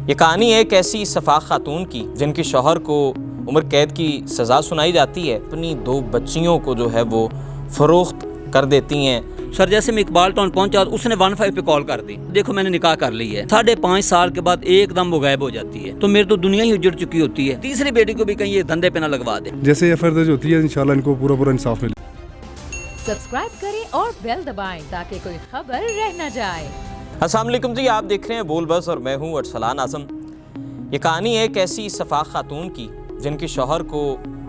یہ کہانی ہے ایک ایسی شفاق خاتون کی جن کے شوہر کو عمر قید کی سزا سنائی جاتی ہے، اپنی 2 بچیوں کو جو ہے وہ فروخت کر دیتی ہیں۔ سر جیسے میں اقبال ٹاؤن پہنچا اس نے 15 پہ کال کر دی، دیکھو میں نے نکاح کر لی ہے۔ 5.5 سال کے بعد ایک دم وہ غائب ہو جاتی ہے، تو میری تو دنیا ہی اجڑ چکی ہوتی ہے۔ تیسری بیٹی کو بھی کہیں یہ دھندے پہ نہ لگوا دے۔ جیسے یہ فرد ہوتی ہے انشاءاللہ ان کو پورا انصاف ملے۔ سبسکرائب کریں اور بیل دبائیں تاکہ کوئی خبر رہ نہ جائے۔ السلام علیکم جی، آپ دیکھ رہے ہیں بول بس اور میں ہوں ارسلان اعظم۔ یہ کہانی ہے ایک ایسی شفاق خاتون کی جن کے شوہر کو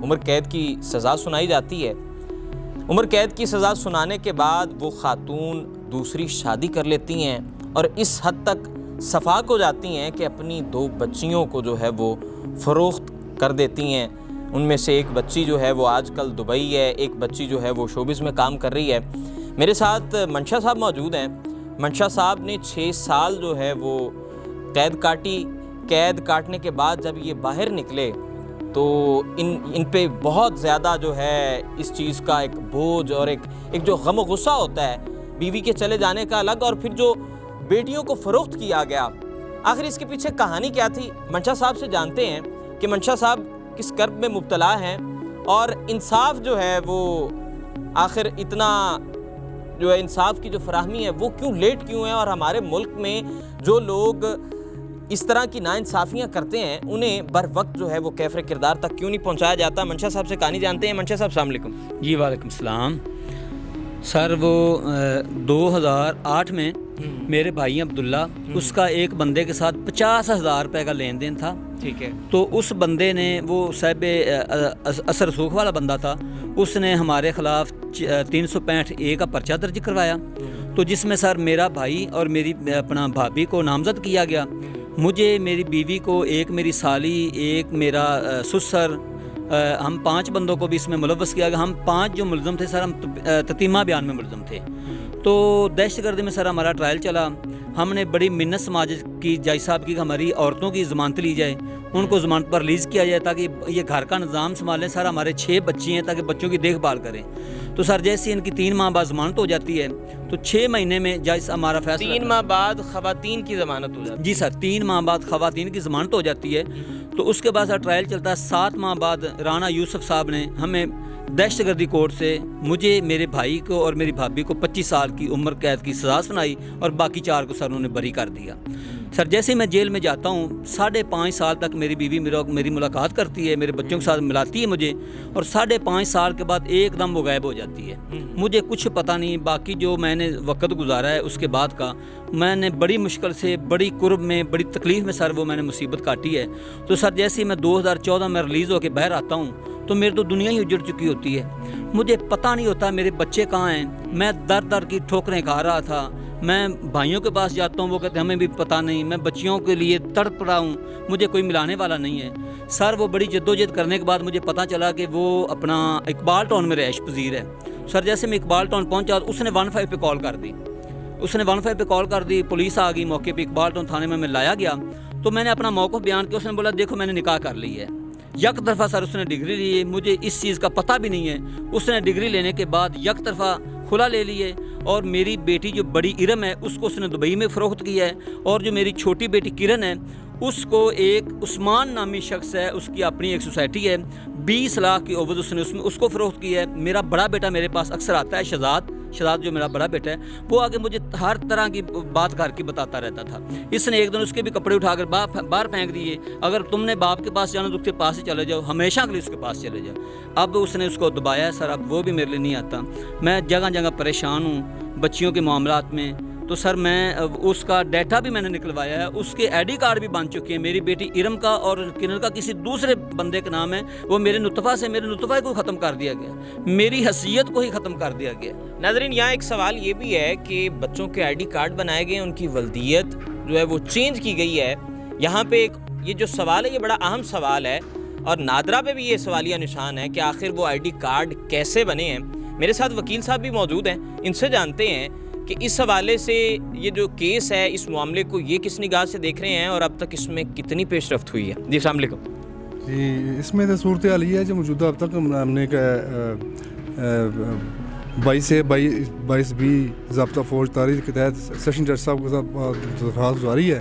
عمر قید کی سزا سنائی جاتی ہے۔ عمر قید کی سزا سنانے کے بعد وہ خاتون دوسری شادی کر لیتی ہیں اور اس حد تک شفاق ہو جاتی ہیں کہ اپنی 2 بچیوں کو جو ہے وہ فروخت کر دیتی ہیں۔ ان میں سے ایک بچی جو ہے وہ آج کل دبئی ہے، ایک بچی جو ہے وہ شوبز میں کام کر رہی ہے۔ میرے ساتھ منشا صاحب موجود ہیں۔ منشا صاحب نے 6 سال جو ہے وہ قید کاٹی۔ قید کاٹنے کے بعد جب یہ باہر نکلے تو ان پہ بہت زیادہ جو ہے اس چیز کا ایک بوجھ اور ایک جو غم و غصہ ہوتا ہے بیوی کے چلے جانے کا الگ، اور پھر جو بیٹیوں کو فروخت کیا گیا، آخر اس کے پیچھے کہانی کیا تھی؟ منشا صاحب سے جانتے ہیں کہ منشا صاحب کس کرب میں مبتلا ہیں اور انصاف جو ہے وہ آخر اتنا جو ہے انصاف کی جو فراہمی ہے وہ کیوں لیٹ کیوں ہے، اور ہمارے ملک میں جو لوگ اس طرح کی ناانصافیاں کرتے ہیں انہیں بر وقت جو ہے وہ کیفر کردار تک کیوں نہیں پہنچایا جاتا؟ منشا صاحب سے کہانی جانتے ہیں۔ منشا صاحب السلام علیکم۔ جی وعلیکم السلام۔ سر وہ 2008 میں میرے بھائی عبداللہ، اس کا ایک بندے کے ساتھ 50,000 روپے کا لین دین تھا۔ ٹھیک ہے۔ تو اس بندے نے، وہ صاحب اثر رسوخ والا بندہ تھا، اس نے ہمارے خلاف 365A کا پرچہ درج کروایا، تو جس میں سر میرا بھائی اور میری اپنا بھابھی کو نامزد کیا گیا۔ مجھے، میری بیوی کو، ایک میری سالی، ایک میرا سسر، ہم 5 بندوں کو بھی اس میں ملوث کیا گیا۔ ہم 5 جو ملزم تھے سر، ہم تتیمہ بیان میں ملزم تھے۔ تو دہشت گردی میں سر ہمارا ٹرائل چلا۔ ہم نے بڑی منت سماج کی جج صاحب کی کہ ہماری عورتوں کی ضمانت لی جائے، ان کو ضمانت پر ریلیز کیا جائے تاکہ یہ گھر کا نظام سنبھالیں۔ سر ہمارے 6 بچی ہیں تاکہ بچوں کی دیکھ بھال کریں۔ تو سر جیسے ان کی 3 ماہ بعد ضمانت ہو جاتی ہے تو 6 مہینے میں جج ہمارا فیصلہ 3 ماہ بعد خواتین کی ضمانت ہو جاتی ہے؟ جی سر، 3 ماہ بعد خواتین کی ضمانت ہو جاتی ہے۔ تو اس کے بعد سر ٹرائل چلتا ہے۔ 7 ماہ بعد رانا یوسف صاحب نے ہمیں دہشت گردی کورٹ سے، مجھے، میرے بھائی کو اور میری بھابھی کو 25 سال کی عمر قید کی سزا سنائی اور باقی 4 کو سر انہوں نے بری کر دیا۔ سر جیسے میں جیل میں جاتا ہوں 5.5 سال تک میری بیوی میری ملاقات کرتی ہے، میرے بچوں کے ساتھ ملاتی ہے مجھے، اور 5.5 سال کے بعد ایک دم وہ غائب ہو جاتی ہے۔ مجھے کچھ پتہ نہیں باقی جو میں نے وقت گزارا ہے اس کے بعد کا۔ میں نے بڑی مشکل سے، بڑی کرب میں، بڑی تکلیف میں سر وہ میں نے مصیبت کاٹی ہے۔ تو سر جیسے میں 2014 میں ریلیز ہو کے باہر آتا ہوں تو میری تو دنیا ہی اجڑ چکی ہوتی ہے۔ مجھے پتہ نہیں ہوتا میرے بچے کہاں ہیں۔ میں در کی ٹھوکریں کھا رہا تھا۔ میں بھائیوں کے پاس جاتا ہوں، وہ کہتے ہیں ہمیں بھی پتہ نہیں۔ میں بچیوں کے لیے تڑپ رہا ہوں، مجھے کوئی ملانے والا نہیں ہے۔ سر وہ بڑی جدوجہد کرنے کے بعد مجھے پتہ چلا کہ وہ اپنا اقبال ٹاؤن میں رہائش پذیر ہے۔ سر جیسے میں اقبال ٹاؤن پہنچا اس نے 15 پہ کال کر دی۔ اس نے 15 پہ کال کر دی، پولیس آ گئی موقع پہ، اقبال ٹاؤن تھانے میں لایا گیا۔ تو میں نے اپنا موقف بیان کیا۔ اس نے بولا دیکھو میں نے نکاح کر لی ہے۔ یک طرفہ سر اس نے ڈگری لی ہے، مجھے اس چیز کا پتہ بھی نہیں ہے۔ اس نے ڈگری لینے کے بعد یک طرفہ کھلا لے لیے، اور میری بیٹی جو بڑی ارم ہے اس کو اس نے دبئی میں فروخت کیا ہے، اور جو میری چھوٹی بیٹی کرن ہے اس کو ایک عثمان نامی شخص ہے، اس کی اپنی ایک سوسائٹی ہے، 20 لاکھ کی عوض اس نے اس کو فروخت کی ہے۔ میرا بڑا بیٹا میرے پاس اکثر آتا ہے، شہزاد جو میرا بڑا بیٹا ہے، وہ آگے مجھے ہر طرح کی بات کر کے بتاتا رہتا تھا۔ اس نے ایک دن اس کے بھی کپڑے اٹھا کر باہر پھینک دیے، اگر تم نے باپ کے پاس جانا تو اس کے پاس ہی چلے جاؤ، ہمیشہ کے لیے اس کے پاس چلے جاؤ۔ اب اس نے اس کو دبایا ہے سر، اب وہ بھی میرے لیے نہیں آتا۔ میں جگہ جگہ پریشان ہوں بچیوں کے معاملات میں۔ تو سر میں اس کا ڈیٹا بھی میں نے نکلوایا ہے، اس کے ID کارڈ بھی بن چکے ہیں۔ میری بیٹی ارم کا اور کنر کا کسی دوسرے بندے کا نام ہے، وہ میرے نطفہ کو ختم کر دیا گیا، میری حیثیت کو ہی ختم کر دیا گیا۔ ناظرین یہاں ایک سوال یہ بھی ہے کہ بچوں کے ID کارڈ بنائے گئے، ان کی ولدیت جو ہے وہ چینج کی گئی ہے۔ یہاں پہ یہ جو سوال ہے یہ بڑا اہم سوال ہے، اور نادرہ پہ بھی یہ سوالیہ نشان ہے کہ آخر وہ ID کارڈ کیسے بنے ہیں۔ میرے ساتھ وکیل صاحب بھی موجود ہیں، ان سے جانتے ہیں کہ اس حوالے سے یہ جو کیس ہے، اس معاملے کو یہ کس نگاہ سے دیکھ رہے ہیں اور اب تک اس میں کتنی پیش رفت ہوئی ہے؟ جی السلام علیکم۔ جی اس میں تو صورتحال یہ ہے جو موجودہ اب تک ہم نے 22 ضابطہ فوج تاریخ کے تحت سیشن جج صاحب کے ساتھ درخواست گزاری ہے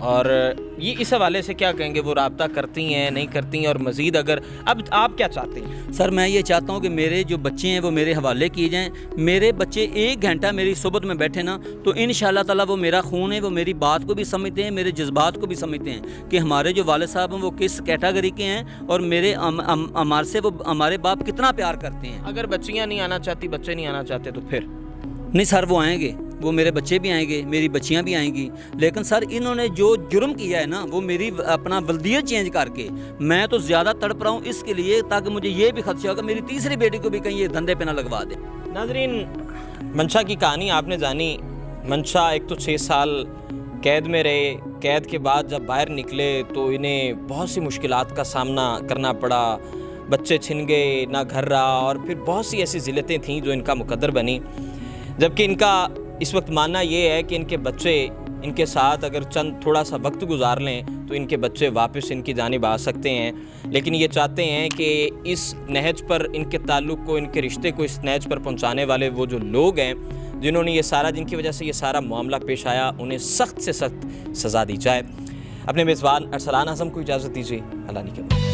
اور یہ اس حوالے سے کیا کہیں گے, وہ رابطہ کرتی ہیں نہیں کرتی ہیں, اور مزید اگر اب آپ کیا چاہتے ہیں؟ سر میں یہ چاہتا ہوں کہ میرے جو بچے ہیں وہ میرے حوالے کیے جائیں. میرے بچے 1 گھنٹہ میری صحبت میں بیٹھے نا تو انشاءاللہ تعالیٰ وہ میرا خون ہے, وہ میری بات کو بھی سمجھتے ہیں, میرے جذبات کو بھی سمجھتے ہیں کہ ہمارے جو والد صاحب ہیں وہ کس کیٹاگری کے ہیں اور میرے ہمارے سے وہ ہمارے باپ کتنا پیار کرتے ہیں. اگر بچیاں نہیں آنا چاہتی, بچے نہیں آنا چاہتے تو پھر نہیں سر, وہ آئیں گے, وہ میرے بچے بھی آئیں گے, میری بچیاں بھی آئیں گی. لیکن سر انہوں نے جو جرم کیا ہے نا وہ میری اپنا ولدیت چینج کر کے, میں تو زیادہ تڑپ رہا ہوں اس کے لیے تاکہ مجھے یہ بھی خدشہ ہو کہ میری تیسری بیٹی کو بھی کہیں یہ دھندے پہ نہ لگوا دے. ناظرین, منشا کی کہانی آپ نے جانی. منشا ایک تو 6 سال قید میں رہے, قید کے بعد جب باہر نکلے تو انہیں بہت سی مشکلات کا سامنا کرنا پڑا. بچے چھن گئے, نہ گھر رہا, اور پھر بہت سی ایسی ذلتیں تھیں جو ان کا مقدر بنی. جبکہ ان کا اس وقت ماننا یہ ہے کہ ان کے بچے ان کے ساتھ اگر چند تھوڑا سا وقت گزار لیں تو ان کے بچے واپس ان کی جانب آ سکتے ہیں. لیکن یہ چاہتے ہیں کہ اس نہج پر ان کے تعلق کو, ان کے رشتے کو اس نہج پر پہنچانے والے وہ جو لوگ ہیں جنہوں نے یہ سارا, جن کی وجہ سے یہ سارا معاملہ پیش آیا, انہیں سخت سے سخت سزا دی جائے. اپنے میزبان ارسلان اعظم کو اجازت دیجیے. اللہ نگہبان.